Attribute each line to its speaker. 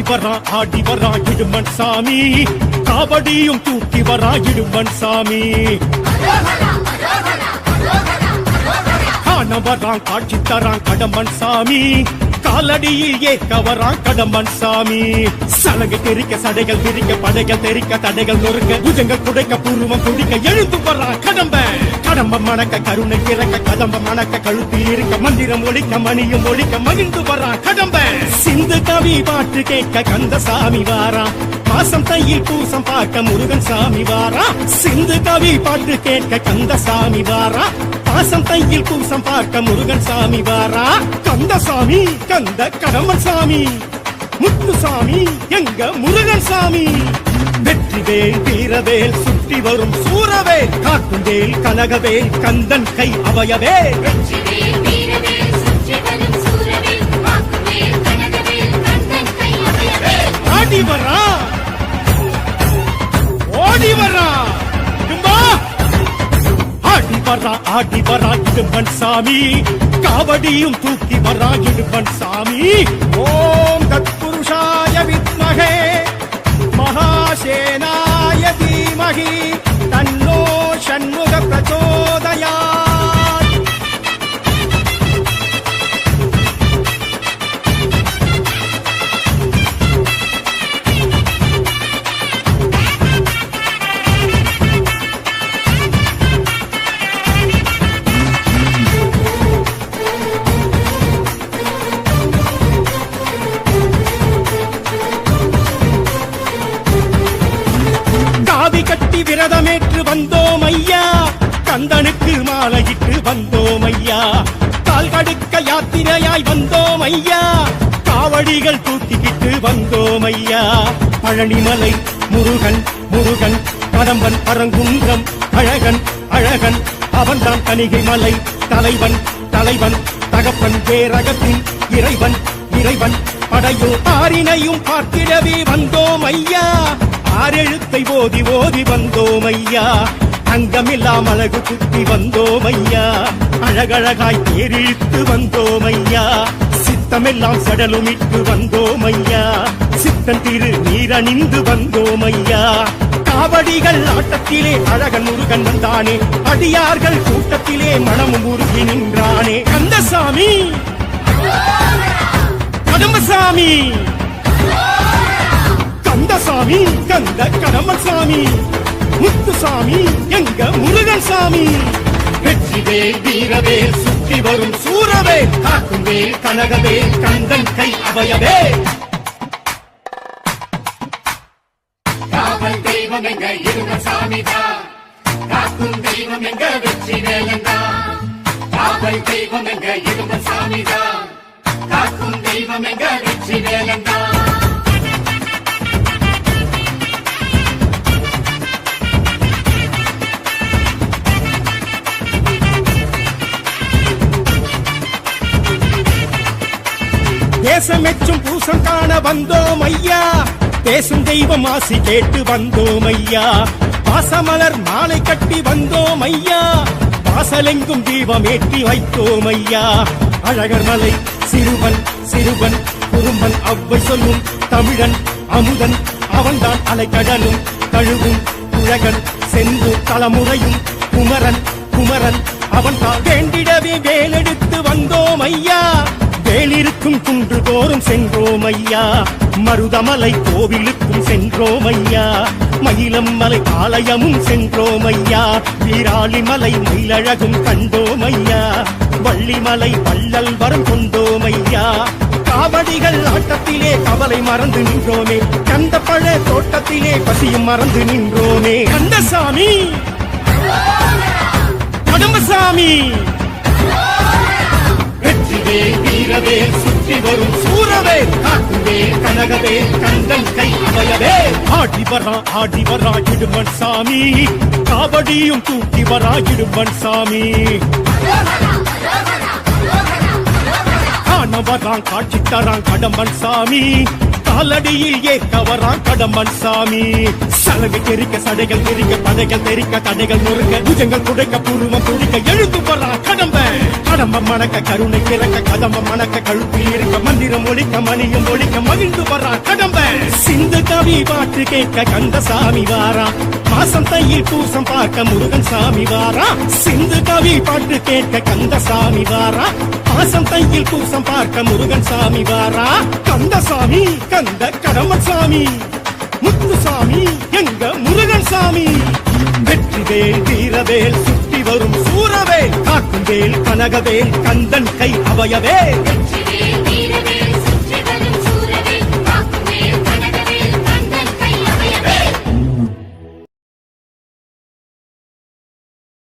Speaker 1: ஆடி வரா இடுமன் சாமி, காவடியும் தூக்கி வரா இடுமன் சாமி. காண வரான் காட்சி தரான் கடம்பன் சாமி, காலடியில் ஏற்க வரான் கடம்பன் சாமி. சலகை தெரிக்க சடைகள் விரிக்க படைகள் தெரிக்க தடைகள் நொறுக்க புஜங்கள் குடைக்க பூர்வம் குடிக்க எழுந்து வரான் கடம்பன். கடம்பம் மணக்க கருணை பிறக்க கதம்பம் மணக்க கழுத்தில் இருக்க மந்திரம் ஒழிக்க மணியும் ஒழிக்க மகிழ்ந்து வரான் கடம்பன். சிந்து கவி பாட்டு கேட்க கந்தசாமி வாரான், மாசம் தையில் பூசம் பார்க்க முருகன் சாமி வாரா. சிந்து கவி பாட்டு கேட்க கந்தசாமி வாரா, பாசம் தையில் பூசம் பார்க்க முருகன் சாமி வாரா. கந்தசாமி கந்த கடம்பன் சாமி, முத்துசாமி எங்க முருகன் சாமி. வெற்றிவேல் வீரவேல் சுற்றி வரும் சூரவேல், காக்கும் வேல் கனகவேல் கந்தன் கை அவயவே. ஆடி வரா ஓடி வரா ஆடி வரா இடும்பன் சாமி, காவடியும் தூக்கி வரா இடும்பன் சாமி. ஓம் தத்புருஷாய வித்மகே மகாசேனாய தீமஹி தன்னோ ஷண்முக பிரச்சோதயாத். கட்டி விரதமேற்று வந்தோம் ஐயா, கந்தனுக்கு மாலையிட்டு வந்தோம் ஐயா. கால் கடுக்க யாத்திரையாய் வந்தோம் ஐயா, காவடிகள் தூக்கிக்கிட்டு வந்தோம் ஐயா. பழனிமலை முருகன் முருகன் கடம்பன் பரங்குன்றம் அழகன் அழகன், அவன்தான் கணிகை மலை தலைவன் தலைவன் தகப்பன் பேரகத்தின் இறைவன் இறைவன். படையோ ஆரினையும் பார்த்திடவே வந்தோம் ஐயா, ஆரெழுத்தை ஓதி ஓதி வந்தோம் ஐயா. அங்கமில்லாம் அழகு குத்தி வந்தோம் ஐயா, அழகழகாய் தேரிழித்து வந்தோம் ஐயா. சித்தமெல்லாம் சடலுமிட்டு வந்தோம் ஐயா, சித்தன் திரு நீரணிந்து வந்தோம் ஐயா. காவடிகள் ஆட்டத்திலே அழகன் முருகன் வந்தானே, அடியார்கள் கூட்டத்திலே மனமும் உருகி நின்றானே. கந்தசாமி கடம்பசாமி, கந்தசாமி கந்த கடம்பன் சாமி, முத்துசாமி எங்க முருகன் சாமி. வெற்றிவேல் வீரவேல் சுற்றி வரும் சூரவேல், காக்கும் வேல் கனகவேல் கந்தன் கை அவயவே.
Speaker 2: காவல் தெய்வம் எங்க இடுமன் சாமிதான், காக்கும் தெய்வம் எங்க வெற்றிவேலன்தான். காவல் தெய்வம் எங்க இடுமன் சாமிதான், காக்கும் தெய்வம் எங்க வெற்றிவேலன்தான்.
Speaker 1: தேசமெச்சும் பூசம் காண வந்தோம் ஐயா, பேசும் தெய்வம் ஆசி கேட்டு வந்தோம் ஐயா. பாசமலர் மாலை கட்டி வந்தோம் ஐயா, வாசலெங்கும் தீபம் ஏற்றி வைத்தோம் ஐயா. அழகர் மலை சிறுவன் சிறுவன் குறும்பன் அவ்வை சொல்லும் தமிழன் அமுதன், அவன்தான் அலைக்கடலும் தழுவும் குழகன் சென்று தலைமுறையும் குமரன் குமரன், அவன்தான் வேண்டிடவே வேலெடுத்து வந்தோம் ஐயா. வேலிருக்கும் குன்று தோறும் சென்றோம் ஐயா, மருதமலை கோவிலுக்கும் சென்றோம் ஐயா. மயிலம் மலை ஆலயமும் சென்றோம் ஐயா, வீராளிமலை மயிலழகும் கண்டோம் ஐயா. வள்ளிமலை வள்ளல் வரம் கொண்டோம் ஐயா. காவடிகள் ஆட்டத்திலே கவலை மறந்து நின்றோமே, கந்த பழ தோட்டத்திலே பசியும் மறந்து நின்றோமே. கந்தசாமி கடம்பசாமி, வெற்றிவேல் வீரவேல் சுற்றி வரும் சூரவேல், காக்கும் வேல் கனகவேல் கந்தன் கை அவயவே. ஆடி வரா இடுமன் சாமி, காவடியும் தூக்கி வரா இடுமன் சாமி. காண வரான் காட்சி தரான் கடம்பன் சாமி, காலடியில் ஏற்க வரான் கடம்பன் சாமி. சலகை தெரிக்க சடைகள் தெரிக்க படைகள் தெரிக்க தடைகள் நொறுக்க புஜங்கள் துடைக்க பூர்வம் துடிக்க எழுந்து போறா கடம்ப மணக்க கருணை பிறக்க கதம்ப மணக்க கழுத்தில் இருக்க மந்திரம் ஒழிக்க மணியும் ஒழிக்க மகிழ்ந்து வர்றா கடம்ப சிந்து கவி பாட்டு கேட்க கந்தசாமி வாரா மாசம் தையில் பூசம் பார்க்க முருகன் சாமி வாரா சிந்து கவி பாட்டு கேட்க கந்தசாமி வாரா மாசம் தையில் பூசம் பார்க்க முருகன் சாமி வாரா கந்தசாமி கந்த கடம்பன் சாமி முத்துசாமி எங்க முருகன் சாமி வெற்றிவேல் வீரவேல் சுற்றி வரும் சூரவேல் காக்கும் வேல் கனகவேல் கந்தன் கை அவயவே
Speaker 2: வெற்றிவேல்